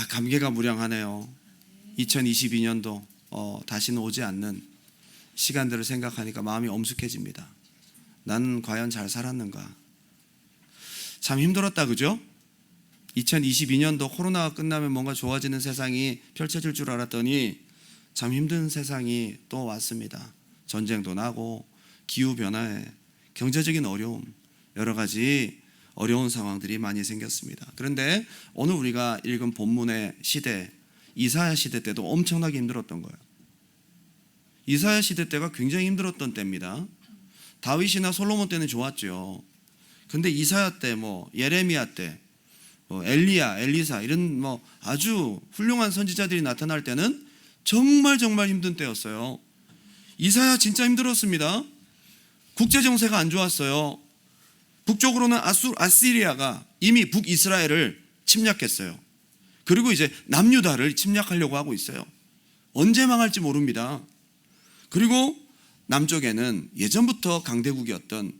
감개가 무량하네요. 2022년도 다시는 오지 않는 시간들을 생각하니까 마음이 엄숙해집니다. 난 과연 잘 살았는가? 참 힘들었다, 그죠? 2022년도 코로나가 끝나면 뭔가 좋아지는 세상이 펼쳐질 줄 알았더니 참 힘든 세상이 또 왔습니다. 전쟁도 나고 기후변화에 경제적인 어려움, 여러 가지 어려운 상황들이 많이 생겼습니다. 그런데 오늘 우리가 읽은 본문의 시대, 이사야 시대 때도 엄청나게 힘들었던 거예요. 이사야 시대 때가 굉장히 힘들었던 때입니다. 다윗이나 솔로몬 때는 좋았죠. 근데 이사야 때, 예레미야 때, 엘리야, 엘리사 이런 아주 훌륭한 선지자들이 나타날 때는 정말 힘든 때였어요. 이사야 진짜 힘들었습니다. 국제 정세가 안 좋았어요. 북쪽으로는 아시리아가 이미 북이스라엘을 침략했어요. 그리고 이제 남유다를 침략하려고 하고 있어요. 언제 망할지 모릅니다. 그리고 남쪽에는 예전부터 강대국이었던,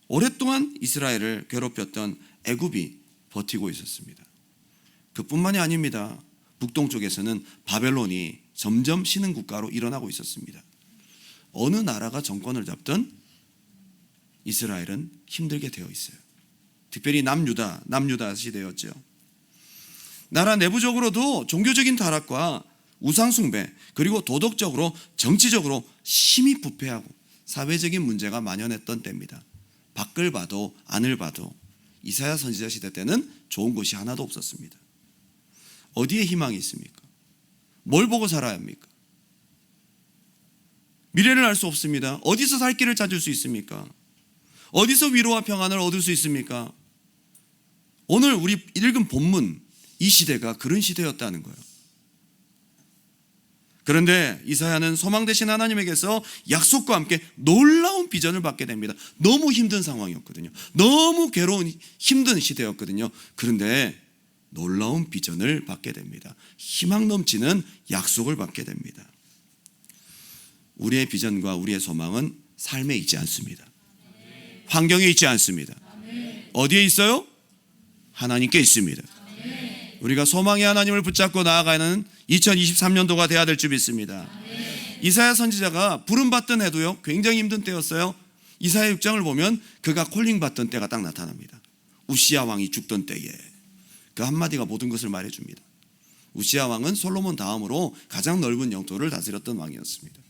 오랫동안 이스라엘을 괴롭혔던 애굽이 버티고 있었습니다. 그뿐만이 아닙니다. 북동쪽에서는 바벨론이 점점 신흥국가로 일어나고 있었습니다. 어느 나라가 정권을 잡든 이스라엘은 힘들게 되어 있어요. 특별히 남유다 시대였죠. 나라 내부적으로도 종교적인 타락과 우상숭배, 그리고 도덕적으로 정치적으로 심히 부패하고 사회적인 문제가 만연했던 때입니다. 밖을 봐도 안을 봐도 이사야 선지자 시대 때는 좋은 것이 하나도 없었습니다. 어디에 희망이 있습니까? 뭘 보고 살아야 합니까? 미래를 알 수 없습니다. 어디서 살 길을 찾을 수 있습니까? 어디서 위로와 평안을 얻을 수 있습니까? 오늘 우리 읽은 본문, 이 시대가 그런 시대였다는 거예요. 그런데 이사야는 소망 되신 하나님에게서 약속과 함께 놀라운 비전을 받게 됩니다. 너무 힘든 상황이었거든요. 너무 괴로운 힘든 시대였거든요. 그런데 놀라운 비전을 받게 됩니다. 희망 넘치는 약속을 받게 됩니다. 우리의 비전과 우리의 소망은 삶에 있지 않습니다. 환경에 있지 않습니다. 어디에 있어요? 하나님께 있습니다. 우리가 소망의 하나님을 붙잡고 나아가는 2023년도가 돼야 될 줄 믿습니다. 이사야 선지자가 부름받던 해도요, 굉장히 힘든 때였어요. 이사야 6장을 보면 그가 콜링받던 때가 딱 나타납니다. 우시야 왕이 죽던 때에 그 한마디가 모든 것을 말해줍니다. 우시야 왕은 솔로몬 다음으로 가장 넓은 영토를 다스렸던 왕이었습니다.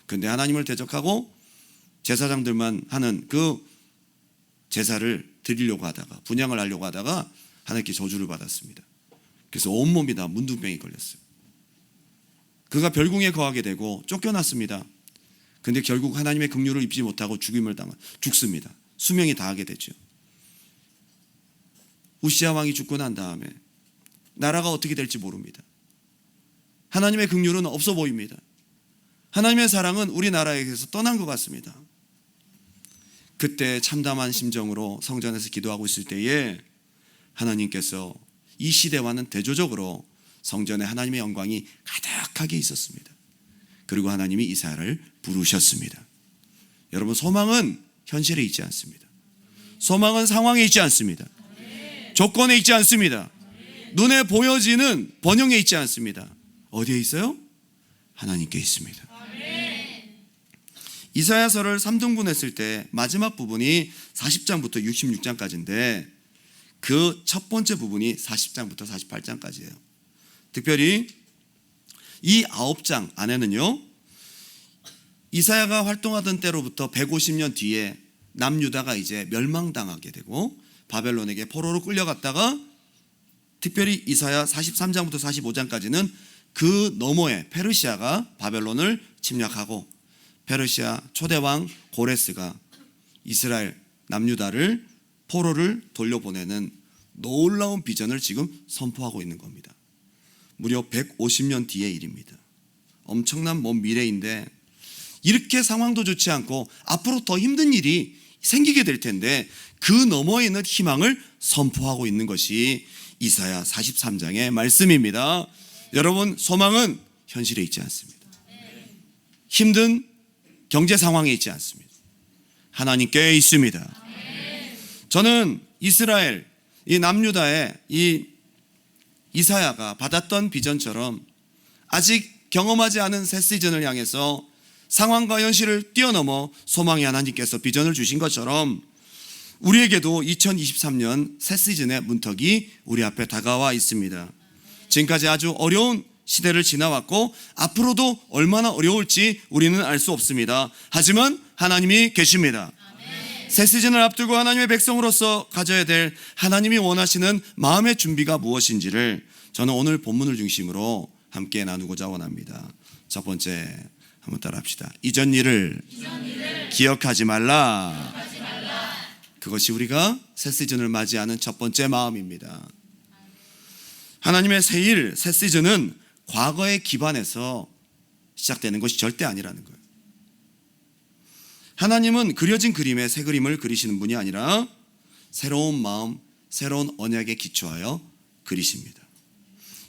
그런데 하나님을 대적하고 제사장들만 하는 그 제사를 드리려고 하다가, 분향을 하려고 하다가 하나님께 저주를 받았습니다. 그래서 온몸이 다 문둥병이 걸렸어요. 그가 별궁에 거하게 되고 쫓겨났습니다. 그런데 결국 하나님의 긍휼을 입지 못하고 죽습니다. 수명이 다하게 되죠. 우시야 왕이 죽고 난 다음에 나라가 어떻게 될지 모릅니다. 하나님의 긍휼은 없어 보입니다. 하나님의 사랑은 우리나라에서 떠난 것 같습니다. 그때 참담한 심정으로 성전에서 기도하고 있을 때에 하나님께서 이 시대와는 대조적으로 성전에 하나님의 영광이 가득하게 있었습니다. 그리고 하나님이 이사야를 부르셨습니다. 여러분, 소망은 현실에 있지 않습니다. 소망은 상황에 있지 않습니다. 조건에 있지 않습니다. 눈에 보여지는 번영에 있지 않습니다. 어디에 있어요? 하나님께 있습니다. 이사야서를 3등분했을 때 마지막 부분이 40장부터 66장까지인데 그 첫 번째 부분이 40장부터 48장까지예요. 특별히 이 9장 안에는요, 이사야가 활동하던 때로부터 150년 뒤에 남유다가 이제 멸망당하게 되고 바벨론에게 포로로 끌려갔다가 특별히 이사야 43장부터 45장까지는 그 너머에 페르시아가 바벨론을 침략하고 페르시아 초대왕 고레스가 이스라엘 남유다를 포로를 돌려보내는 놀라운 비전을 지금 선포하고 있는 겁니다. 무려 150년 뒤의 일입니다. 엄청난 먼 미래인데 이렇게 상황도 좋지 않고 앞으로 더 힘든 일이 생기게 될 텐데 그 너머에 있는 희망을 선포하고 있는 것이 이사야 43장의 말씀입니다. 여러분, 소망은 현실에 있지 않습니다. 힘든 경제 상황에 있지 않습니다. 하나님께 있습니다. 저는 이스라엘, 이 남유다의 이 이사야가 받았던 비전처럼 아직 경험하지 않은 새 시즌을 향해서 상황과 현실을 뛰어넘어 소망의 하나님께서 비전을 주신 것처럼 우리에게도 2023년 새 시즌의 문턱이 우리 앞에 다가와 있습니다. 지금까지 아주 어려운 시대를 지나왔고 앞으로도 얼마나 어려울지 우리는 알 수 없습니다. 하지만 하나님이 계십니다. 새 시즌을 앞두고 하나님의 백성으로서 가져야 될 하나님이 원하시는 마음의 준비가 무엇인지를 저는 오늘 본문을 중심으로 함께 나누고자 원합니다. 첫 번째, 한번 따라 합시다. 이전 일을 기억하지 말라. 그것이 우리가 새 시즌을 맞이하는 첫 번째 마음입니다. 하나님의 새 일, 새 시즌은 과거에 기반해서 시작되는 것이 절대 아니라는 거예요. 하나님은 그려진 그림에 새 그림을 그리시는 분이 아니라 새로운 마음, 새로운 언약에 기초하여 그리십니다.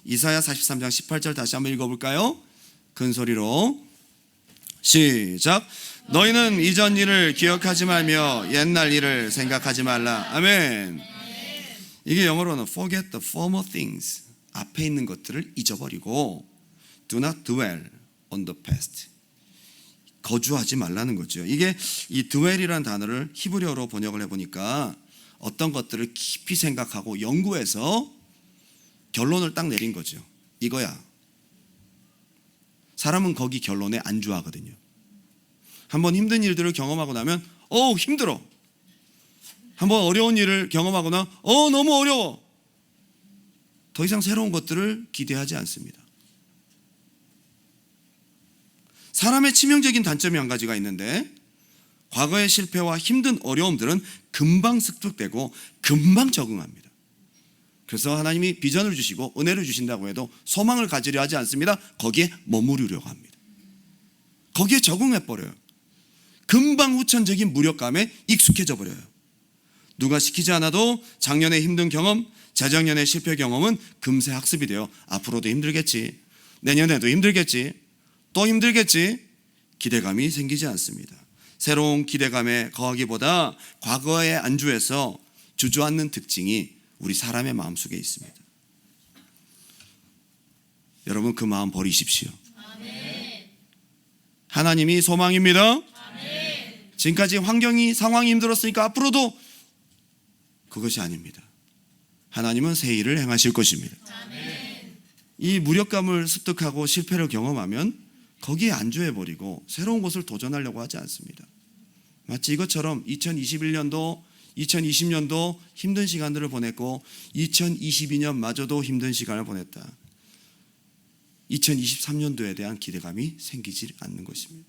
이사야 43장 18절 다시 한번 읽어볼까요? 큰 소리로 시작. 너희는 이전 일을 기억하지 말며 옛날 일을 생각하지 말라. 아멘. 이게 영어로는 forget the former things, 앞에 있는 것들을 잊어버리고 do not dwell on the past, 거주하지 말라는 거죠. 이게 이 dwell이라는 단어를 히브리어로 번역을 해보니까 어떤 것들을 깊이 생각하고 연구해서 결론을 딱 내린 거죠. 이거야. 사람은 거기 결론에 안주하거든요. 한번 힘든 일들을 경험하고 나면 힘들어. 한번 어려운 일을 경험하거나 너무 어려워. 더 이상 새로운 것들을 기대하지 않습니다. 사람의 치명적인 단점이 한 가지가 있는데 과거의 실패와 힘든 어려움들은 금방 습득되고 금방 적응합니다. 그래서 하나님이 비전을 주시고 은혜를 주신다고 해도 소망을 가지려 하지 않습니다. 거기에 머무르려고 합니다. 거기에 적응해버려요. 금방 후천적인 무력감에 익숙해져 버려요. 누가 시키지 않아도 작년의 힘든 경험, 재작년의 실패 경험은 금세 학습이 되어 앞으로도 힘들겠지, 내년에도 힘들겠지, 또 힘들겠지, 기대감이 생기지 않습니다. 새로운 기대감에 거하기보다 과거에 안주해서 주저앉는 특징이 우리 사람의 마음속에 있습니다. 여러분, 그 마음 버리십시오. 아멘. 하나님이 소망입니다. 아멘. 지금까지 환경이, 상황이 힘들었으니까 앞으로도 그것이 아닙니다. 하나님은 새 일을 행하실 것입니다. 아멘. 이 무력감을 습득하고 실패를 경험하면 거기에 안주해버리고 새로운 것을 도전하려고 하지 않습니다. 마치 이것처럼 2021년도 2020년도 힘든 시간들을 보냈고 2022년마저도 힘든 시간을 보냈다. 2023년도에 대한 기대감이 생기지 않는 것입니다.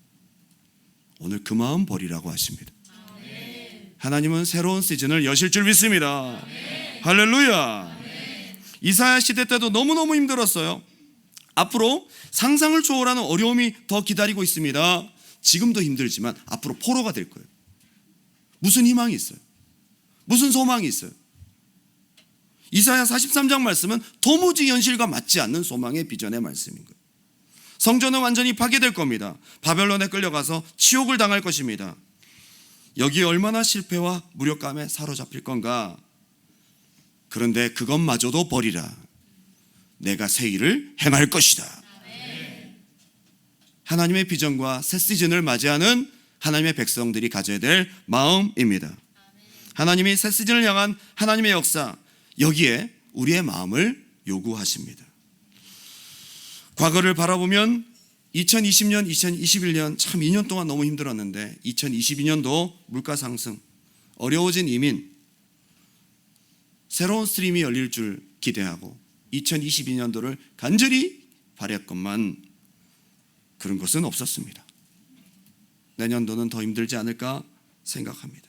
오늘 그 마음 버리라고 하십니다. 아멘. 하나님은 새로운 시즌을 여실 줄 믿습니다. 아멘. 할렐루야. 아멘. 이사야 시대 때도 너무너무 힘들었어요. 앞으로 상상을 초월하는 어려움이 더 기다리고 있습니다. 지금도 힘들지만 앞으로 포로가 될 거예요. 무슨 희망이 있어요? 무슨 소망이 있어요? 이사야 43장 말씀은 도무지 현실과 맞지 않는 소망의 비전의 말씀인 거예요. 성전은 완전히 파괴될 겁니다. 바벨론에 끌려가서 치욕을 당할 것입니다. 여기에 얼마나 실패와 무력감에 사로잡힐 건가? 그런데 그것마저도 버리라. 내가 새 일을 행할 것이다. 하나님의 비전과 새 시즌을 맞이하는 하나님의 백성들이 가져야 될 마음입니다. 하나님이 새 시즌을 향한 하나님의 역사, 여기에 우리의 마음을 요구하십니다. 과거를 바라보면 2020년, 2021년 참 2년 동안 너무 힘들었는데 2022년도 물가 상승, 어려워진 이민, 새로운 스트림이 열릴 줄 기대하고 2022년도를 간절히 바랬건만 그런 것은 없었습니다. 내년도는 더 힘들지 않을까 생각합니다.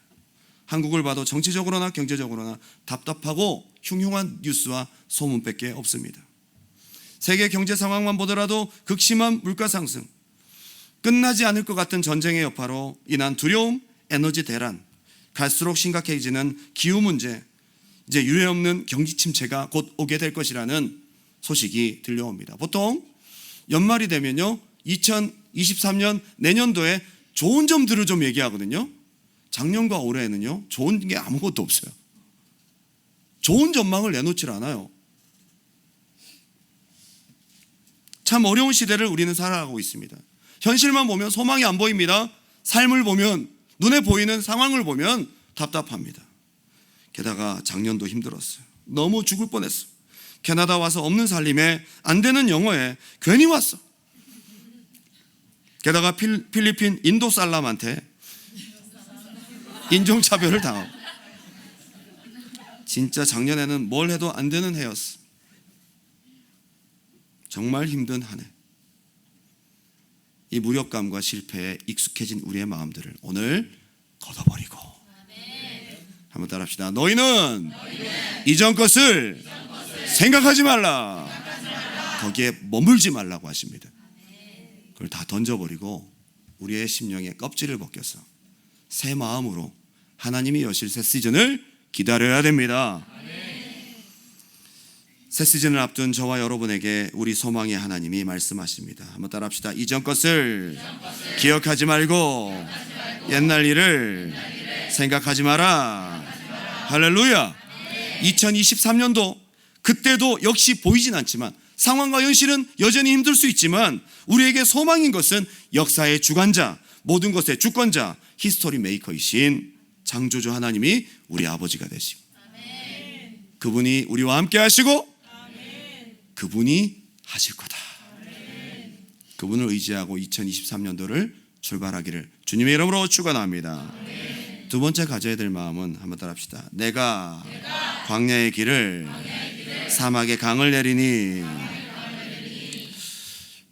한국을 봐도 정치적으로나 경제적으로나 답답하고 흉흉한 뉴스와 소문밖에 없습니다. 세계 경제 상황만 보더라도 극심한 물가 상승, 끝나지 않을 것 같은 전쟁의 여파로 인한 두려움, 에너지 대란, 갈수록 심각해지는 기후 문제, 이제 유례없는 경기 침체가 곧 오게 될 것이라는 소식이 들려옵니다. 보통 연말이 되면요 2023년 내년도에 좋은 점들을 좀 얘기하거든요. 작년과 올해는요 좋은 게 아무것도 없어요. 좋은 전망을 내놓질 않아요. 참 어려운 시대를 우리는 살아가고 있습니다. 현실만 보면 소망이 안 보입니다. 삶을 보면, 눈에 보이는 상황을 보면 답답합니다. 게다가 작년도 힘들었어요. 너무 죽을 뻔했어. 캐나다 와서 없는 살림에 안 되는 영어에 괜히 왔어. 게다가 필리핀 인도 살람한테 인종차별을 당하고, 진짜 작년에는 뭘 해도 안 되는 해였어. 정말 힘든 한 해. 이 무력감과 실패에 익숙해진 우리의 마음들을 오늘 걷어버리고, 한번 따라합시다. 너희는 이전 것을 생각하지 말라. 거기에 머물지 말라고 하십니다. 그걸 다 던져버리고 우리의 심령의 껍질을 벗겨서 새 마음으로 하나님이 여실 새 시즌을 기다려야 됩니다. 새 시즌을 앞둔 저와 여러분에게 우리 소망의 하나님이 말씀하십니다. 한번 따라합시다. 이전 것을 기억하지 말고 옛날 일을 생각하지 마라. 할렐루야. 2023년도 그때도 역시 보이진 않지만, 상황과 현실은 여전히 힘들 수 있지만, 우리에게 소망인 것은 역사의 주관자, 모든 것의 주권자, 히스토리 메이커이신 창조주 하나님이 우리 아버지가 되시고, 그분이 우리와 함께 하시고 그분이 하실 거다. 그분을 의지하고 2023년도를 출발하기를 주님의 이름으로 축원합니다. 두 번째 가져야 될 마음은, 한번 따라합시다. 내가 광야의 길을 사막의 강을 내리니.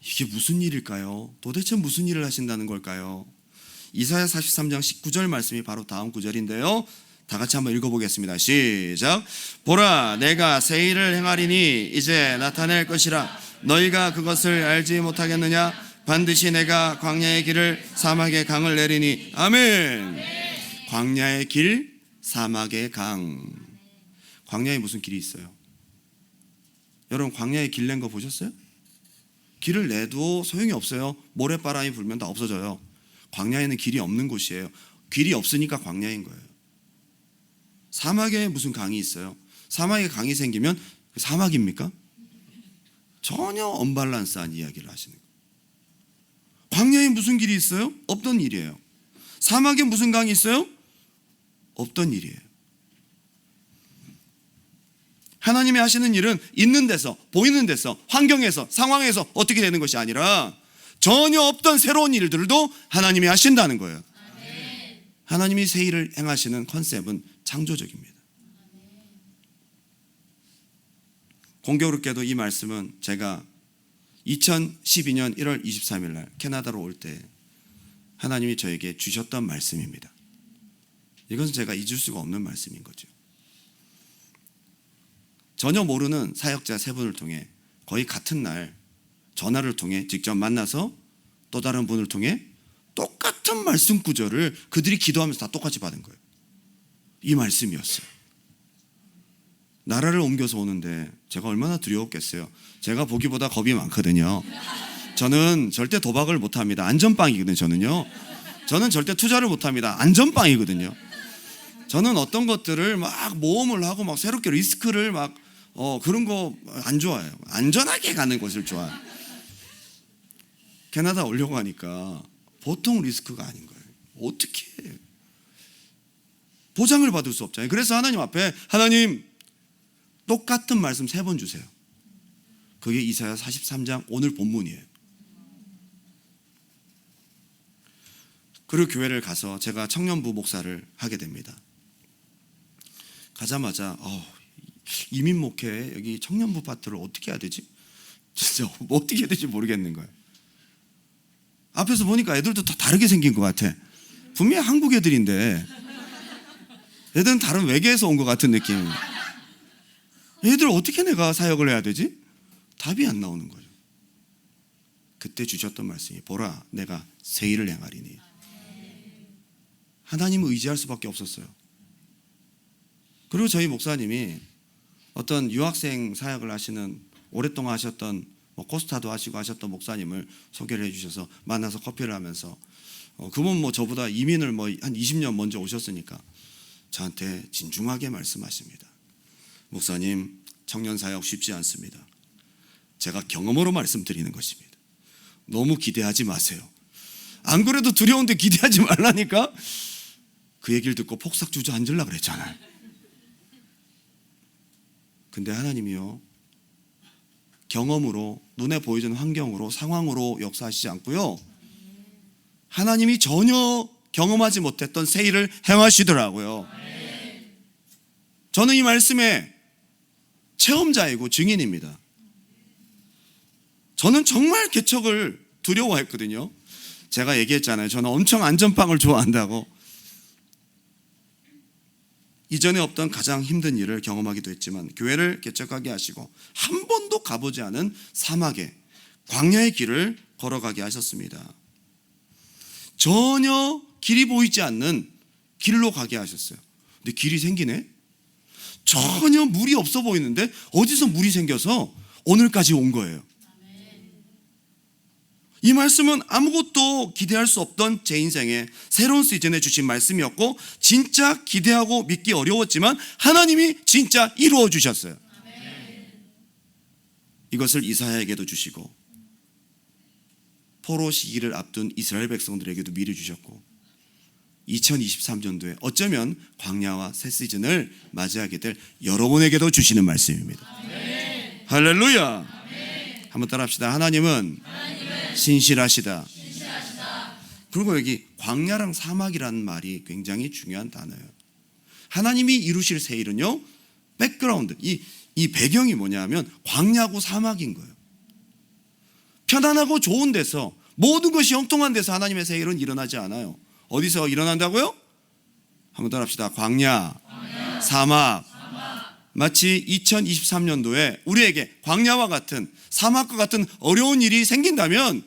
이게 무슨 일일까요? 도대체 무슨 일을 하신다는 걸까요? 이사야 43장 19절 말씀이 바로 다음 구절인데요, 다 같이 한번 읽어보겠습니다. 시작. 보라, 내가 새 일을 행하리니 이제 나타낼 것이라. 너희가 그것을 알지 못하겠느냐? 반드시 내가 광야의 길을 사막의 강을 내리니. 아멘. 광야의 길, 사막의 강. 광야에 무슨 길이 있어요? 여러분, 광야에 길 낸 거 보셨어요? 길을 내도 소용이 없어요. 모래바람이 불면 다 없어져요. 광야에는 길이 없는 곳이에요. 길이 없으니까 광야인 거예요. 사막에 무슨 강이 있어요? 사막에 강이 생기면 사막입니까? 전혀 언밸런스한 이야기를 하시는 거예요. 광야에 무슨 길이 있어요? 없던 일이에요. 사막에 무슨 강이 있어요? 없던 일이에요. 하나님이 하시는 일은 있는 데서, 보이는 데서, 환경에서, 상황에서 어떻게 되는 것이 아니라 전혀 없던 새로운 일들도 하나님이 하신다는 거예요. 하나님이 새 일을 행하시는 컨셉은 창조적입니다. 공교롭게도 이 말씀은 제가 2012년 1월 23일 날 캐나다로 올 때 하나님이 저에게 주셨던 말씀입니다. 이것은 제가 잊을 수가 없는 말씀인 거죠. 전혀 모르는 사역자 세 분을 통해 거의 같은 날 전화를 통해 직접 만나서 또 다른 분을 통해 똑같은 말씀 구절을 그들이 기도하면서 다 똑같이 받은 거예요. 이 말씀이었어요. 나라를 옮겨서 오는데 제가 얼마나 두려웠겠어요. 제가 보기보다 겁이 많거든요. 저는 절대 도박을 못합니다. 안전빵이거든요. 저는 절대 투자를 못합니다. 안전빵이거든요. 저는 어떤 것들을 막 모험을 하고 막 새롭게 리스크를 막 그런 거 안 좋아해요. 안전하게 가는 것을 좋아해요. 캐나다 오려고 하니까 보통 리스크가 아닌 거예요. 어떻게 보장을 받을 수 없잖아요. 그래서 하나님 앞에, 하나님 똑같은 말씀 3번 주세요. 그게 이사야 43장 오늘 본문이에요. 그리고 교회를 가서 제가 청년부 목사를 하게 됩니다. 가자마자 이민 목회 여기 청년부 파트를 어떻게 해야 되지? 진짜 어떻게 해야 될지 모르겠는 거예요. 앞에서 보니까 애들도 다 다르게 생긴 것 같아. 분명히 한국 애들인데 애들은 다른 외계에서 온 것 같은 느낌. 애들 어떻게 내가 사역을 해야 되지? 답이 안 나오는 거죠. 그때 주셨던 말씀이, 보라, 내가 새 일을 행하리니. 하나님을 의지할 수밖에 없었어요. 그리고 저희 목사님이 어떤 유학생 사역을 하시는, 오랫동안 하셨던 코스타도 하시고 하셨던 목사님을 소개를 해주셔서 만나서 커피를 하면서 그분 저보다 이민을 한 20년 먼저 오셨으니까 저한테 진중하게 말씀하십니다. 목사님, 청년 사역 쉽지 않습니다. 제가 경험으로 말씀드리는 것입니다. 너무 기대하지 마세요. 안 그래도 두려운데 기대하지 말라니까. 그 얘기를 듣고 폭삭 주저앉으려고 그랬잖아요. 근데 하나님이요, 경험으로, 눈에 보이는 환경으로, 상황으로 역사하시지 않고요, 하나님이 전혀 경험하지 못했던 새 일을 행하시더라고요. 저는 이 말씀의 체험자이고 증인입니다. 저는 정말 개척을 두려워했거든요. 제가 얘기했잖아요. 저는 엄청 안전빵을 좋아한다고. 이전에 없던 가장 힘든 일을 경험하기도 했지만 교회를 개척하게 하시고 한 번도 가보지 않은 사막에, 광야의 길을 걸어가게 하셨습니다. 전혀 길이 보이지 않는 길로 가게 하셨어요. 근데 길이 생기네? 전혀 물이 없어 보이는데 어디서 물이 생겨서 오늘까지 온 거예요. 이 말씀은 아무것도 기대할 수 없던 제 인생에 새로운 시즌에 주신 말씀이었고, 진짜 기대하고 믿기 어려웠지만 하나님이 진짜 이루어 주셨어요. 이것을 이사야에게도 주시고 포로 시기를 앞둔 이스라엘 백성들에게도 미리 주셨고, 2023년도에 어쩌면 광야와 새 시즌을 맞이하게 될 여러분에게도 주시는 말씀입니다. 할렐루야. 한번 따라합시다. 하나님은 신실하시다. 그리고 여기 광야랑 사막이라는 말이 굉장히 중요한 단어예요. 하나님이 이루실 새 일은요, 백그라운드, 이 배경이 뭐냐면 광야고 사막인 거예요. 편안하고 좋은 데서, 모든 것이 형통한 데서 하나님의 새 일은 일어나지 않아요. 어디서 일어난다고요? 한번 따라합시다. 광야, 사막. 마치 2023년도에 우리에게 광야와 같은, 사막과 같은 어려운 일이 생긴다면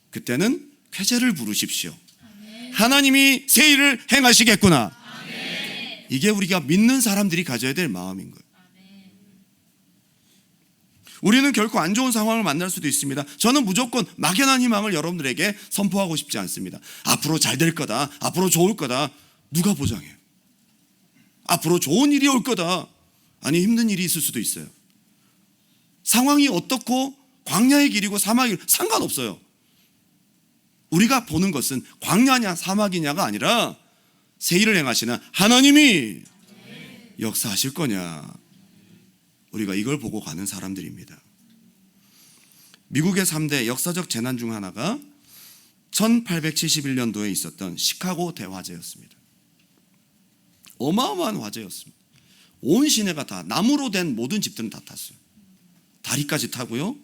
그때는 쾌재를 부르십시오. 하나님이 새 일을 행하시겠구나. 이게 우리가 믿는 사람들이 가져야 될 마음인 거예요. 우리는 결코 안 좋은 상황을 만날 수도 있습니다. 저는 무조건 막연한 희망을 여러분들에게 선포하고 싶지 않습니다. 앞으로 잘 될 거다, 앞으로 좋을 거다. 누가 보장해요? 앞으로 좋은 일이 올 거다. 아니, 힘든 일이 있을 수도 있어요. 상황이 어떻고 광야의 길이고 사막이 상관없어요. 우리가 보는 것은 광야냐 사막이냐가 아니라 새 일을 행하시는 하나님이 역사하실 거냐, 우리가 이걸 보고 가는 사람들입니다. 미국의 3대 역사적 재난 중 하나가 1871년도에 있었던 시카고 대화재였습니다. 어마어마한 화재였습니다. 온 시내가 다, 나무로 된 모든 집들은 다 탔어요. 다리까지 타고요,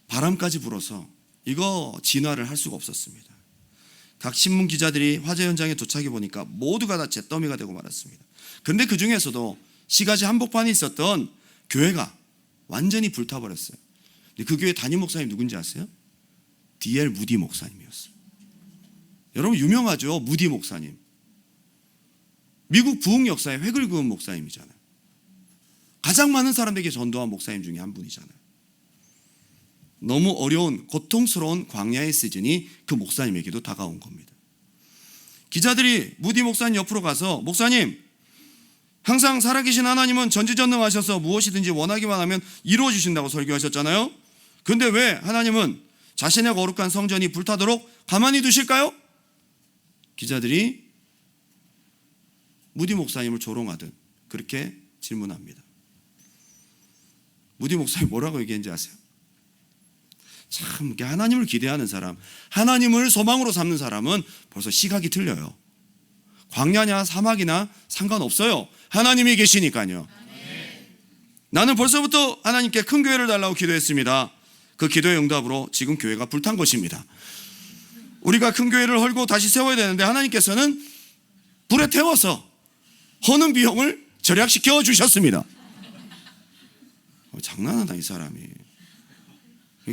바람까지 불어서 이거 진화를 할 수가 없었습니다. 각 신문 기자들이 화재 현장에 도착해 보니까 모두가 다 잿더미가 되고 말았습니다. 그런데 그 중에서도 시가지 한복판에 있었던 교회가 완전히 불타버렸어요. 근데 그 교회 담임 목사님 누군지 아세요? D.L. 무디 목사님이었어요. 여러분 유명하죠, 무디 목사님. 미국 부흥 역사의 획을 그은 목사님이잖아요. 가장 많은 사람에게 전도한 목사님 중에 한 분이잖아요. 너무 어려운 고통스러운 광야의 시즌이 그 목사님에게도 다가온 겁니다. 기자들이 무디 목사님 옆으로 가서, 목사님, 항상 살아계신 하나님은 전지전능하셔서 무엇이든지 원하기만 하면 이루어 주신다고 설교하셨잖아요. 그런데 왜 하나님은 자신의 거룩한 성전이 불타도록 가만히 두실까요? 기자들이 무디 목사님을 조롱하듯 그렇게 질문합니다. 무디 목사님 뭐라고 얘기했는지 아세요? 참, 하나님을 기대하는 사람, 하나님을 소망으로 삼는 사람은 벌써 시각이 틀려요. 광야냐 사막이나 상관없어요. 하나님이 계시니까요. 나는 벌써부터 하나님께 큰 교회를 달라고 기도했습니다. 그 기도의 응답으로 지금 교회가 불탄 것입니다. 우리가 큰 교회를 헐고 다시 세워야 되는데 하나님께서는 불에 태워서 허는 비용을 절약시켜 주셨습니다. 장난하다 이 사람이.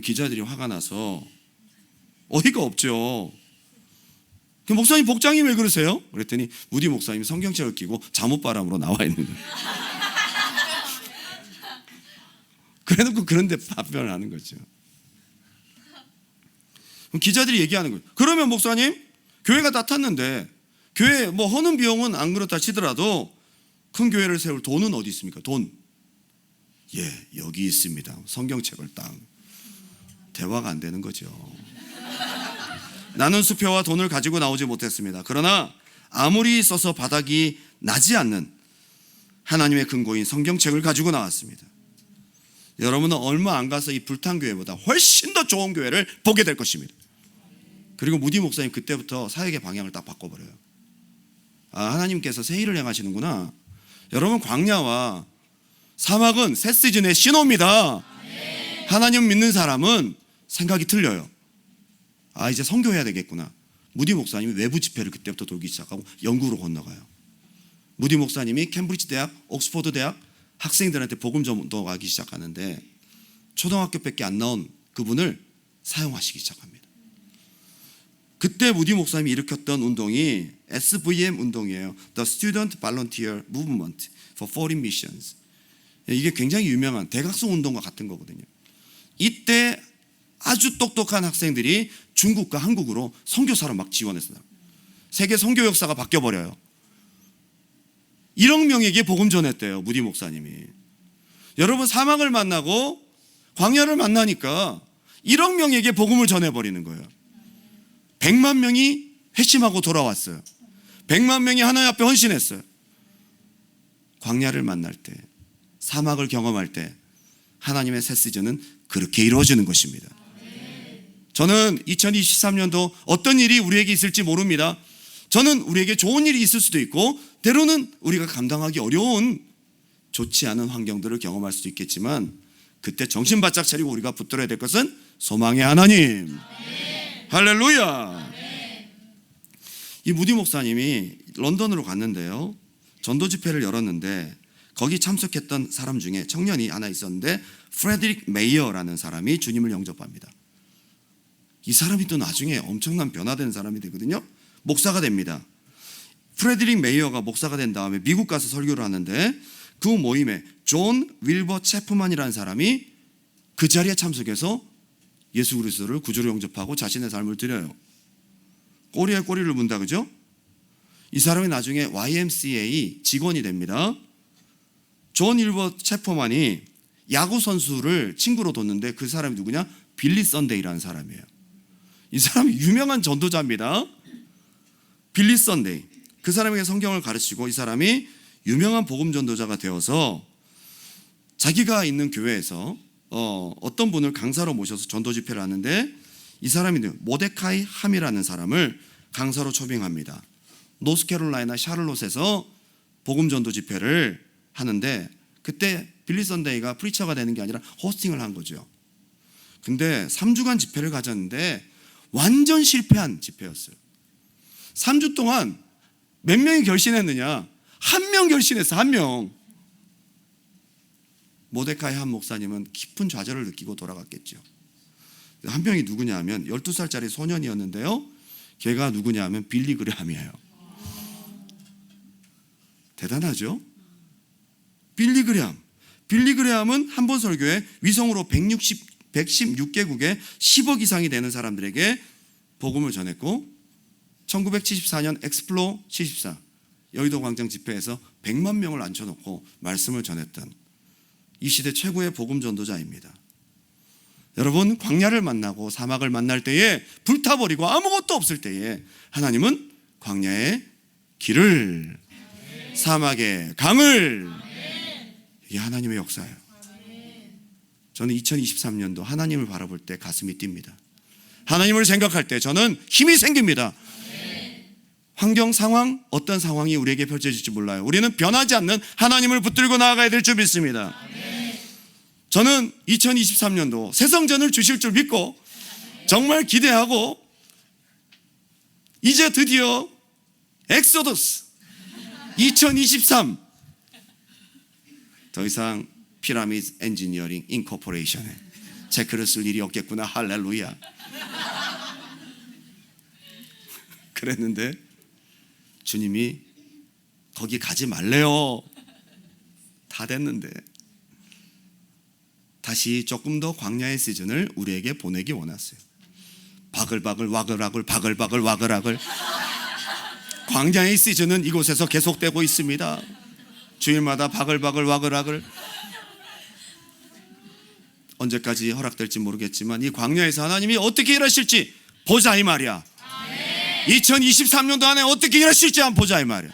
기자들이 화가 나서 어이가 없죠. 목사님 복장이 왜 그러세요? 그랬더니 무디 목사님이 성경책을 끼고 잠옷바람으로 나와 있는 거예요. 그래놓고 그런데 답변을 하는 거죠. 그럼 기자들이 얘기하는 거예요. 그러면 목사님, 교회가 다 탔는데 교회 뭐 허는 비용은 안 그렇다 치더라도 큰 교회를 세울 돈은 어디 있습니까? 돈. 예, 여기 있습니다. 성경책을 딱. 대화가 안 되는 거죠. 나는 수표와 돈을 가지고 나오지 못했습니다. 그러나 아무리 써서 바닥이 나지 않는 하나님의 근거인 성경책을 가지고 나왔습니다. 여러분은 얼마 안 가서 이 불탄 교회보다 훨씬 더 좋은 교회를 보게 될 것입니다. 그리고 무디 목사님 그때부터 사역의 방향을 딱 바꿔버려요. 아, 하나님께서 새 일을 행하시는구나. 여러분, 광야와 사막은 새 시즌의 신호입니다. 하나님 믿는 사람은 생각이 틀려요. 아, 이제 선교해야 되겠구나. 무디 목사님이 외부 집회를 그때부터 돌기 시작하고 영국으로 건너가요. 무디 목사님이 캠브리지 대학, 옥스퍼드 대학 학생들한테 복음 전도하기 시작하는데 초등학교밖에 안 나온 그분을 사용하시기 시작합니다. 그때 무디 목사님이 일으켰던 운동이 SVM 운동이에요. The Student Volunteer Movement for Foreign Missions. 이게 굉장히 유명한 대각성 운동과 같은 거거든요. 이때 아주 똑똑한 학생들이 중국과 한국으로 선교사로 막 지원했어요. 세계 선교 역사가 바뀌어버려요. 1억 명에게 복음 전했대요, 무디 목사님이. 여러분, 사막을 만나고 광야를 만나니까 1억 명에게 복음을 전해버리는 거예요. 100만 명이 회심하고 돌아왔어요. 100만 명이 하나님 앞에 헌신했어요. 광야를 만날 때, 사막을 경험할 때 하나님의 새 시즌은 그렇게 이루어지는 것입니다. 저는 2023년도 어떤 일이 우리에게 있을지 모릅니다. 저는 우리에게 좋은 일이 있을 수도 있고 때로는 우리가 감당하기 어려운 좋지 않은 환경들을 경험할 수도 있겠지만 그때 정신 바짝 차리고 우리가 붙들어야 될 것은 소망의 하나님. 할렐루야. 이 무디 목사님이 런던으로 갔는데요, 전도 집회를 열었는데 거기 참석했던 사람 중에 청년이 하나 있었는데 프레드릭 메이어라는 사람이 주님을 영접합니다. 이 사람이 또 나중에 엄청난 변화된 사람이 되거든요. 목사가 됩니다. 프레드릭 메이어가 목사가 된 다음에 미국 가서 설교를 하는데 그 모임에 존 윌버 체프만이라는 사람이 그 자리에 참석해서 예수 그리스도를 구주로 영접하고 자신의 삶을 드려요. 꼬리에 꼬리를 문다, 그죠? 이 사람이 나중에 YMCA 직원이 됩니다. 존 윌버 체프만이 야구 선수를 친구로 뒀는데 그 사람이 누구냐? 빌리 선데이라는 사람이에요. 이 사람이 유명한 전도자입니다. 빌리 선데이. 그 사람에게 성경을 가르치고 이 사람이 유명한 복음 전도자가 되어서 자기가 있는 교회에서 어떤 분을 강사로 모셔서 전도 집회를 하는데 이 사람이 모데카이 함이라는 사람을 강사로 초빙합니다. 노스캐롤라이나 샤를롯에서 복음 전도 집회를 하는데 그때 빌리 선데이가 프리처가 되는 게 아니라 호스팅을 한 거죠. 근데 3주간 집회를 가졌는데 완전 실패한 집회였어요. 3주 동안 몇 명이 결신했느냐? 1명 결신했어, 1명. 모데카이 한 목사님은 깊은 좌절을 느끼고 돌아갔겠죠. 한 명이 누구냐 하면 12살짜리 소년이었는데요, 걔가 누구냐 하면 빌리 그레함이에요. 대단하죠? 빌리 그레함. 빌리 그레함은 한 번 설교에 위성으로 116개국에 10억 이상이 되는 사람들에게 복음을 전했고 1974년 엑스플로 74 여의도 광장 집회에서 100만 명을 앉혀놓고 말씀을 전했던 이 시대 최고의 복음 전도자입니다. 여러분, 광야를 만나고 사막을 만날 때에 불타버리고 아무것도 없을 때에 하나님은 광야의 길을, 사막의 강을, 이게 하나님의 역사예요. 저는 2023년도 하나님을 바라볼 때 가슴이 뜁니다. 하나님을 생각할 때 저는 힘이 생깁니다. 환경, 상황, 어떤 상황이 우리에게 펼쳐질지 몰라요. 우리는 변하지 않는 하나님을 붙들고 나아가야 될 줄 믿습니다. 저는 2023년도 새 성전을 주실 줄 믿고 정말 기대하고 이제 드디어 엑소더스 2023 더 이상 피라미드 엔지니어링 인코퍼레이션에 체크를 쓸 일이 없겠구나. 할렐루야. 그랬는데 주님이 거기 가지 말래요. 다 됐는데 다시 조금 더 광야의 시즌을 우리에게 보내기 원했어요. 바글바글 와글와글 바글바글 와글와글 광야의 시즌은 이곳에서 계속되고 있습니다. 주일마다 바글바글 와글와글 언제까지 허락될지 모르겠지만 이 광야에서 하나님이 어떻게 일하실지 보자 이 말이야. 2023년도 안에 어떻게 일하실지 한번 보자 이 말이야.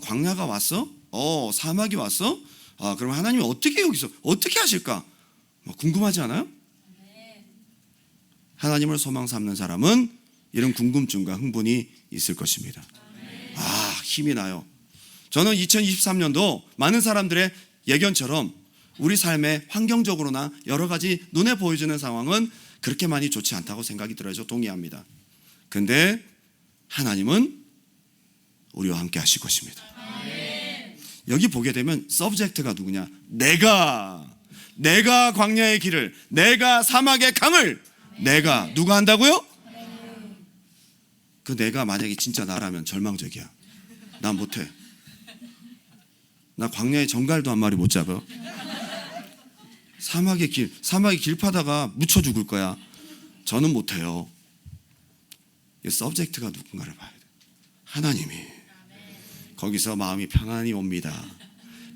광야가 왔어? 사막이 왔어? 그럼 하나님이 어떻게 여기서 어떻게 하실까? 궁금하지 않아요? 하나님을 소망 삼는 사람은 이런 궁금증과 흥분이 있을 것입니다. 힘이 나요. 저는 2023년도 많은 사람들의 예견처럼 우리 삶의 환경적으로나 여러 가지 눈에 보여지는 상황은 그렇게 많이 좋지 않다고 생각이 들어요. 저 동의합니다. 근데 하나님은 우리와 함께 하실 것입니다. 여기 보게 되면 서브젝트가 누구냐? 내가 광야의 길을, 내가 사막의 강을, 내가 누가 한다고요? 그 내가 만약에 진짜 나라면 절망적이야. 난 못해. 나 광야의 정갈도 한 마리 못 잡아. 사막의 길 파다가 묻혀 죽을 거야. 저는 못해요. 이 서브젝트가 누군가를 봐야 돼. 하나님이. 거기서 마음이 평안이 옵니다.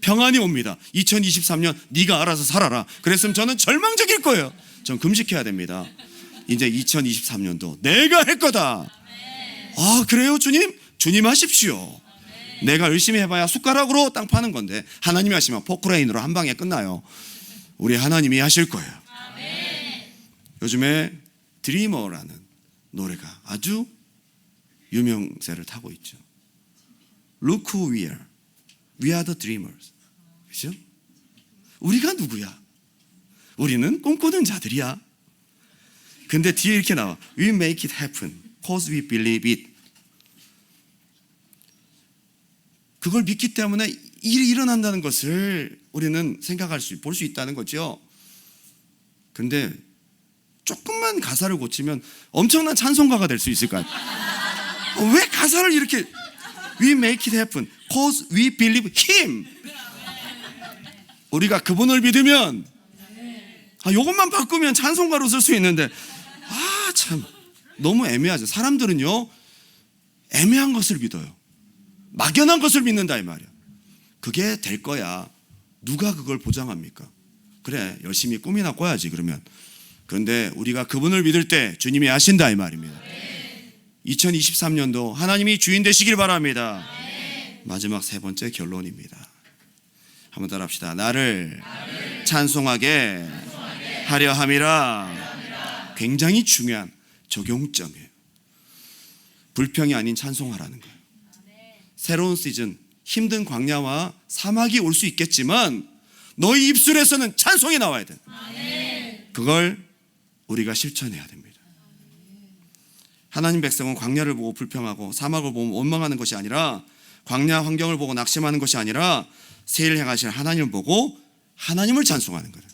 평안이 옵니다. 2023년 네가 알아서 살아라. 그랬으면 저는 절망적일 거예요. 전 금식해야 됩니다. 이제 2023년도 내가 할 거다. 그래요 주님? 주님 하십시오. 내가 열심히 해봐야 숟가락으로 땅 파는 건데 하나님이 하시면 포크레인으로 한 방에 끝나요. 우리 하나님이 하실 거예요. 요즘에 드리머라는 노래가 아주 유명세를 타고 있죠. Look who we are. We are the dreamers. 그렇죠? 우리가 누구야? 우리는 꿈꾸는 자들이야. 근데 뒤에 이렇게 나와. We make it happen because we believe it. 그걸 믿기 때문에 일이 일어난다는 것을 우리는 볼 수 있다는 거죠. 근데 조금만 가사를 고치면 엄청난 찬송가가 될 수 있을 것 같아요. 왜 가사를 이렇게 We make it happen because we believe Him. 우리가 그분을 믿으면 이것만 바꾸면 찬송가로 쓸 수 있는데 참 너무 애매하죠. 사람들은요 애매한 것을 믿어요. 막연한 것을 믿는다 이 말이야. 그게 될 거야. 누가 그걸 보장합니까? 그래 열심히 꿈이나 꿔야지 그러면. 그런데 우리가 그분을 믿을 때 주님이 하신다 이 말입니다. 2023년도 하나님이 주인 되시길 바랍니다. 마지막 세 번째 결론입니다. 한번 따라 합시다. 나를 찬송하게 하려 함이라. 굉장히 중요한 적용점이에요. 불평이 아닌 찬송하라는 거예요. 새로운 시즌, 힘든 광야와 사막이 올 수 있겠지만 너희 입술에서는 찬송이 나와야 돼. 그걸 우리가 실천해야 됩니다. 하나님 백성은 광야를 보고 불평하고 사막을 보고 원망하는 것이 아니라, 광야 환경을 보고 낙심하는 것이 아니라 새해를 향하신 하나님을 보고 하나님을 찬송하는 거예요.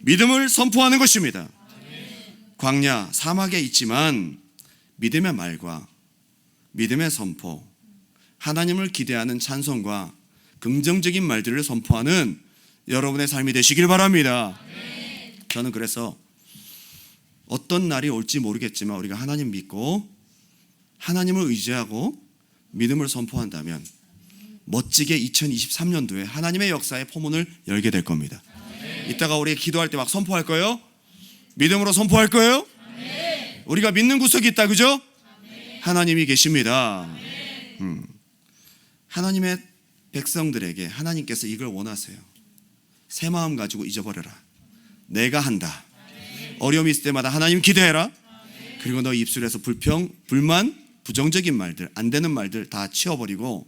믿음을 선포하는 것입니다. 광야, 사막에 있지만 믿음의 말과 믿음의 선포, 하나님을 기대하는 찬송과 긍정적인 말들을 선포하는 여러분의 삶이 되시길 바랍니다. 저는 그래서 어떤 날이 올지 모르겠지만 우리가 하나님 믿고 하나님을 의지하고 믿음을 선포한다면 멋지게 2023년도에 하나님의 역사의 포문을 열게 될 겁니다. 이따가 우리 기도할 때 막 선포할 거예요? 믿음으로 선포할 거예요? 우리가 믿는 구석이 있다, 그죠? 하나님이 계십니다. 하나님의 백성들에게 하나님께서 이걸 원하세요. 새 마음 가지고 잊어버려라. 내가 한다. 어려움이 있을 때마다 하나님 기대해라. 그리고 너 입술에서 불평, 불만, 부정적인 말들, 안 되는 말들 다 치워버리고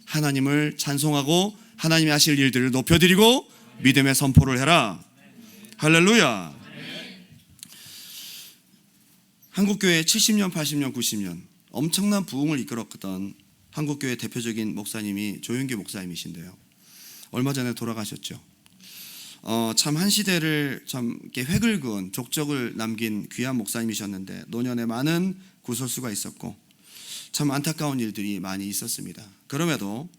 하나님을 찬송하고 하나님이 하실 일들을 높여드리고 믿음의 선포를 해라. 할렐루야. 한국교회 70년, 80년, 90년 엄청난 부흥을 이끌었던 한국교회 대표적인 목사님이 조윤규 목사님이신데요. 얼마 전에 돌아가셨죠. 참 한 시대를 참 이렇게 획을 그은 족적을 남긴 귀한 목사님이셨는데 노년에 많은 구설수가 있었고 참 안타까운 일들이 많이 있었습니다. 그럼에도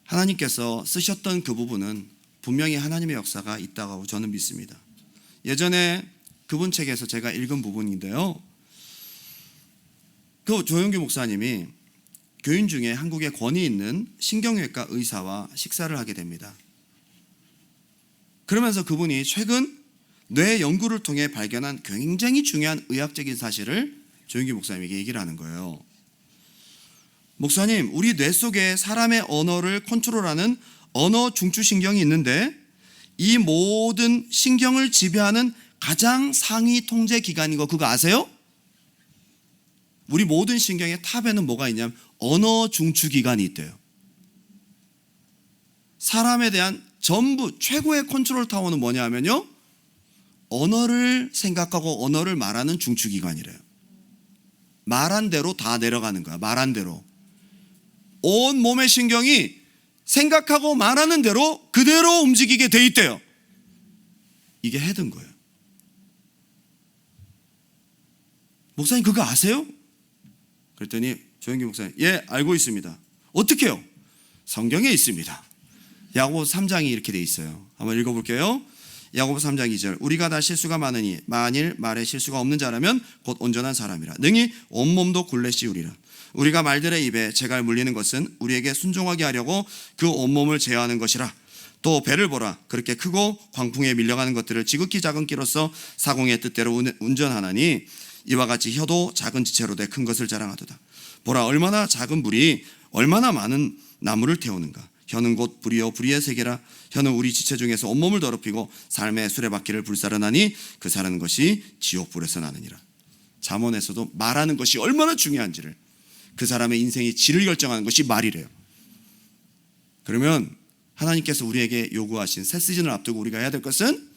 하나님께서 쓰셨던 그 부분은 분명히 하나님의 역사가 있다고 저는 믿습니다. 예전에 그분 책에서 제가 읽은 부분인데요. 그 조영규 목사님이 교인 중에 한국에 권위 있는 신경외과 의사와 식사를 하게 됩니다. 그러면서 그분이 최근 뇌 연구를 통해 발견한 굉장히 중요한 의학적인 사실을 조영기 목사님에게 얘기를 하는 거예요. 목사님, 우리 뇌 속에 사람의 언어를 컨트롤하는 언어 중추신경이 있는데 이 모든 신경을 지배하는 가장 상위 통제 기관인 거 그거 아세요? 우리 모든 신경의 탑에는 뭐가 있냐면 언어 중추기관이 있대요. 사람에 대한 전부 최고의 컨트롤 타워는 뭐냐면요, 언어를 생각하고 언어를 말하는 중추기관이래요. 말한 대로 다 내려가는 거야. 말한 대로 온 몸의 신경이 생각하고 말하는 대로 그대로 움직이게 돼 있대요. 이게 헤드인 거예요. 목사님 그거 아세요? 그랬더니 조영기 목사님, 예, 알고 있습니다. 어떻게 해요? 성경에 있습니다. 야고보서 3장이 이렇게 돼 있어요. 한번 읽어볼게요. 야고보서 3장 2절, 우리가 다 실수가 많으니 만일 말에 실수가 없는 자라면 곧 온전한 사람이라 능히 온몸도 굴레 씌우리라. 우리가 말들의 입에 재갈 물리는 것은 우리에게 순종하게 하려고 그 온몸을 제어하는 것이라. 또 배를 보라. 그렇게 크고 광풍에 밀려가는 것들을 지극히 작은 끼로서 사공의 뜻대로 운전하나니 이와 같이 혀도 작은 지체로 돼 큰 것을 자랑하도다. 보라, 얼마나 작은 불이 얼마나 많은 나무를 태우는가. 혀는 곧 불이요 불의의 세계라. 혀는 우리 지체 중에서 온몸을 더럽히고 삶의 수레바퀴를 불사르나니 그 사는 것이 지옥불에서 나느니라. 잠언에서도 말하는 것이 얼마나 중요한지를, 그 사람의 인생의 질을 결정하는 것이 말이래요. 그러면 하나님께서 우리에게 요구하신 새 시즌을 앞두고 우리가 해야 될 것은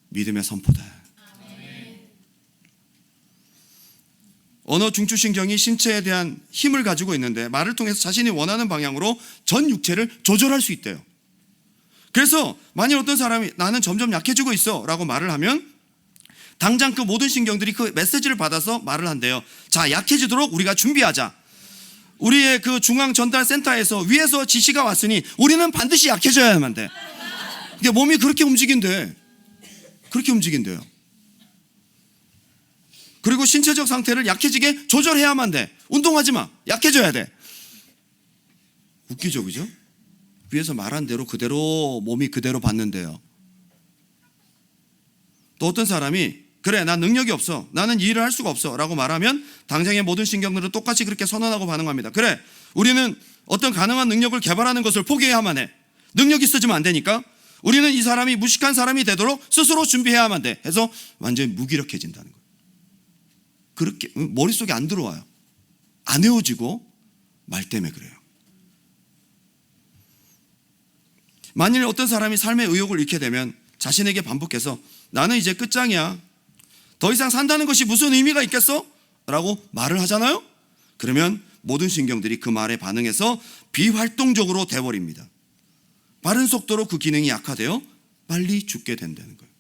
믿음의 선포다. 언어 중추신경이 신체에 대한 힘을 가지고 있는데 말을 통해서 자신이 원하는 방향으로 전 육체를 조절할 수 있대요. 그래서 만일 어떤 사람이 나는 점점 약해지고 있어 라고 말을 하면 당장 그 모든 신경들이 그 메시지를 받아서 말을 한대요. 자, 약해지도록 우리가 준비하자. 우리의 그 중앙전달센터에서 위에서 지시가 왔으니 우리는 반드시 약해져야만 돼. 이게 몸이 그렇게 움직인대. 그렇게 움직인대요. 그리고 신체적 상태를 약해지게 조절해야만 돼. 운동하지 마. 약해져야 돼. 웃기죠, 그죠? 위에서 말한 대로 그대로 몸이 그대로 받는데요. 또 어떤 사람이 그래, 난 능력이 없어, 나는 이 일을 할 수가 없어 라고 말하면 당장의 모든 신경들은 똑같이 그렇게 선언하고 반응합니다. 그래, 우리는 어떤 가능한 능력을 개발하는 것을 포기해야만 해. 능력이 있어지면 안 되니까 우리는 이 사람이 무식한 사람이 되도록 스스로 준비해야만 돼 해서 완전히 무기력해진다는 거예요. 그렇게 머릿속에 안 들어와요. 안 외워지고 말 때문에 그래요. 만일 어떤 사람이 삶의 의욕을 잃게 되면 자신에게 반복해서 나는 이제 끝장이야, 더 이상 산다는 것이 무슨 의미가 있겠어? 라고 말을 하잖아요. 그러면 모든 신경들이 그 말에 반응해서 비활동적으로 돼버립니다. 빠른 속도로 그 기능이 약화되어 빨리 죽게 된다는 거예요.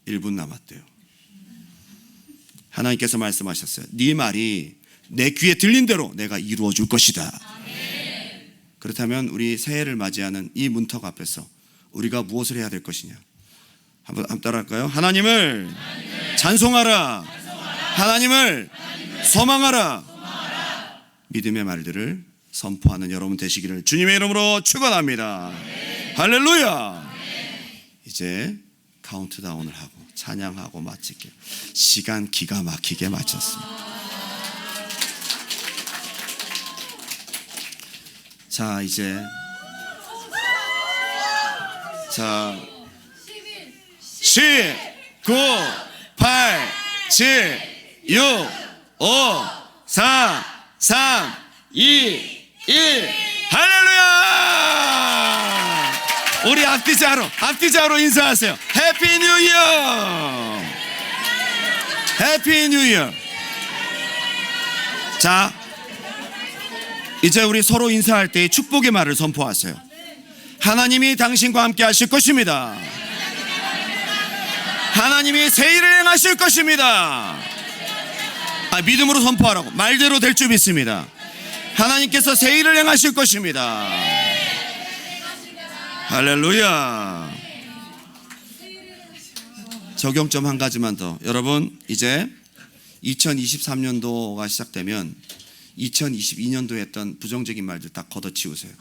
1분 남았대요. 하나님께서 말씀하셨어요. 네 말이 내 귀에 들린 대로 내가 이루어 줄 것이다. 그렇다면 우리 새해를 맞이하는 이 문턱 앞에서 우리가 무엇을 해야 될 것이냐? 한번 따라할까요? 하나님을 찬송하라. 하나님을 소망하라. 믿음의 말들을 선포하는 여러분 되시기를 주님의 이름으로 축원합니다. 할렐루야. 이제 카운트다운을 하고 찬양하고 마칠게요. 시간 기가 막히게 마쳤습니다. 자, 이제 10, 9, 8, 7, 6, 5, 4, 3, 2, 1. 할렐루야! 우리 앞뒤자로 인사하세요. 해피 뉴 이어! 해피 뉴 이어! 자, 이제 우리 서로 인사할 때 축복의 말을 선포하세요. 하나님이 당신과 함께 하실 것입니다. 하나님이 새 일을 행하실 것입니다. 믿음으로 선포하라고. 말대로 될 줄 믿습니다. 하나님께서 새 일을 행하실 것입니다. 할렐루야. 적용점 한 가지만 더. 여러분, 이제 2023년도가 시작되면 2022년도에 했던 부정적인 말들 다 걷어치우세요.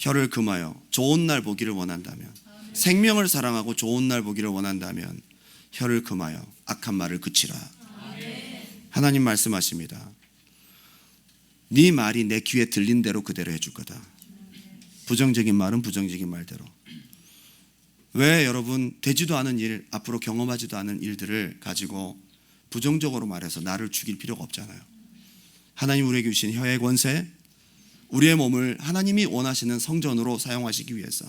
혀를 금하여 좋은 날 보기를 원한다면, 생명을 사랑하고 좋은 날 보기를 원한다면 혀를 금하여 악한 말을 그치라. 하나님 말씀하십니다. 네 말이 내 귀에 들린 대로 그대로 해줄 거다. 부정적인 말은 부정적인 말대로. 왜 여러분 되지도 않은 일, 앞으로 경험하지도 않은 일들을 가지고 부정적으로 말해서 나를 죽일 필요가 없잖아요. 하나님 우리에게 주신 혀의 권세, 우리의 몸을 하나님이 원하시는 성전으로 사용하시기 위해서,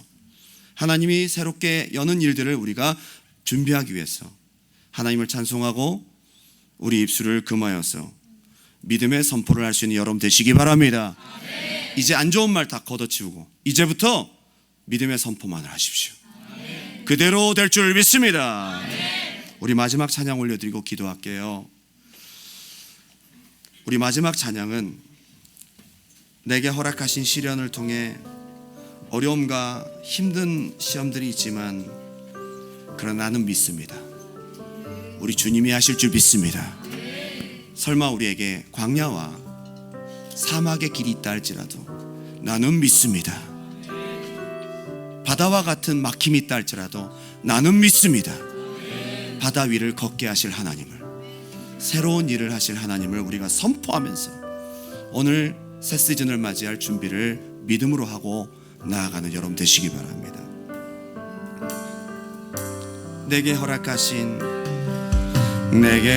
하나님이 새롭게 여는 일들을 우리가 준비하기 위해서 하나님을 찬송하고 우리 입술을 금하여서 믿음의 선포를 할 수 있는 여러분 되시기 바랍니다. 아멘. 이제 안 좋은 말 다 걷어치우고 이제부터 믿음의 선포만을 하십시오. 아멘. 그대로 될 줄 믿습니다. 아멘. 우리 마지막 찬양 올려드리고 기도할게요. 우리 마지막 찬양은 내게 허락하신 시련을 통해 어려움과 힘든 시험들이 있지만 그러나 나는 믿습니다. 우리 주님이 하실 줄 믿습니다. 설마 우리에게 광야와 사막의 길이 있다 할지라도 나는 믿습니다. 바다와 같은 막힘이 있다 할지라도 나는 믿습니다. 바다 위를 걷게 하실 하나님을, 새로운 일을 하실 하나님을 우리가 선포하면서 오늘 새 시즌을 맞이할 준비를 믿음으로 하고 나아가는 여러분 되시기 바랍니다. 내게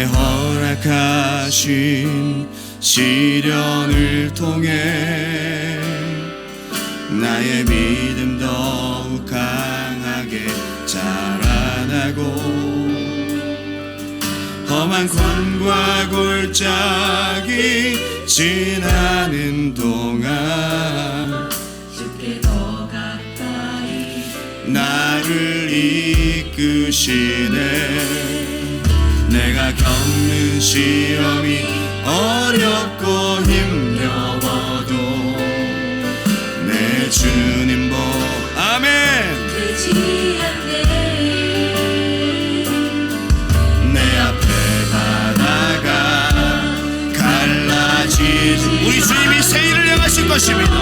허락하신 시련을 통해 나의 믿음 더욱 강하게 자라나고 험한 광과 골짜기 지나는 동안 주께 더 가까이 나를 이끄시네. 내가 겪는 시험이 어렵고 힘겨워도 내 주님 아멘. 되지 않네. 내 앞에 바다가 갈라지지 우리 주님이 새 일을 행하실 것입니다.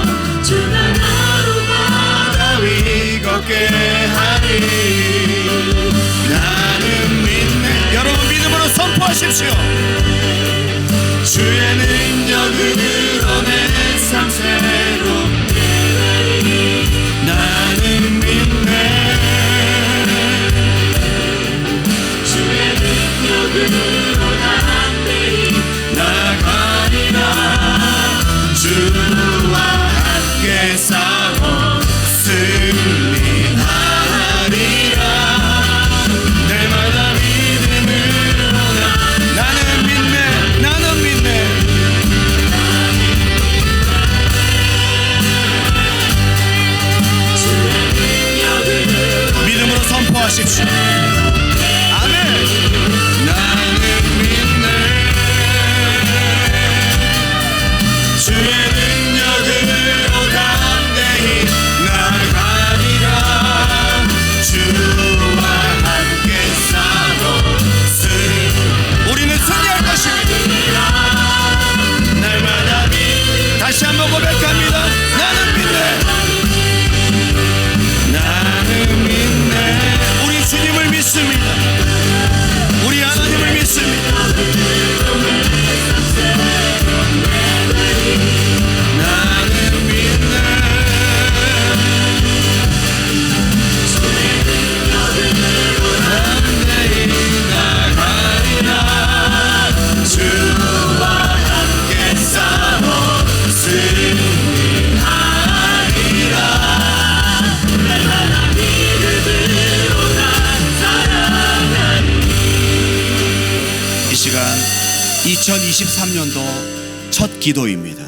주가 나로 바다 위 걷게 하리. 나는 믿네. 여러분 믿음으로 선포하십시오. 주의 능력으로 내 삶 새롭게 하리. 나는 믿네. 주의 능력으로 담대히 나가리라. 주와 함께 싸워 승리하리라. 날마다 믿음으로 나는 믿네. 나는 믿네. 믿음으로 선포하십시오. 아멘. 나는 믿네. 주의 능력으로 담대히 나가리라. 주와 함께 싸워 우리는 승리할 것입니다. 날마다 다시 한번 고백합니다. 나는 믿네. 나는 믿네. 우리 주님을 믿습니다. 우리 하나님을 믿습니다. 나는 믿네. 담대히 나가리라. 주와 함께 싸워 승리하리라. 날마다 믿음으로 나 살아가리. 이 시간 2023년도 첫 기도입니다.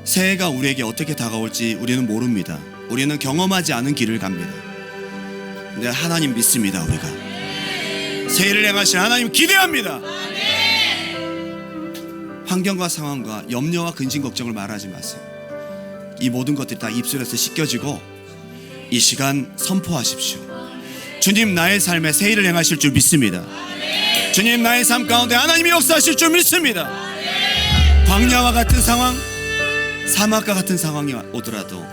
새해가 우리에게 어떻게 다가올지 우리는 모릅니다. 우리는 경험하지 않은 길을 갑니다. 근데 하나님 믿습니다. 우리가 새해를 행하실 하나님 기대합니다. 환경과 상황과 염려와 근심 걱정을 말하지 마세요. 이 모든 것들이 다 입술에서 씻겨지고 이 시간 선포하십시오. 주님 나의 삶에 새해를 행하실 줄 믿습니다. 주님 나의 삶 가운데 하나님이 역사하실 줄 믿습니다. 광야와 같은 상황, 사막과 같은 상황이 오더라도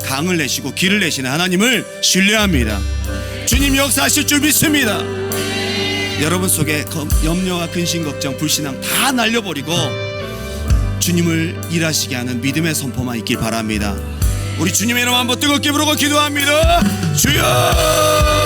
강을 내시고 길을 내시는 하나님을 신뢰합니다. 주님 역사하실 줄 믿습니다. 여러분 속에 염려와 근심, 걱정, 불신앙 다 날려버리고 주님을 일하시게 하는 믿음의 선포만 있길 바랍니다. 우리 주님의 이름 한번 뜨겁게 부르고 기도합니다. 주여!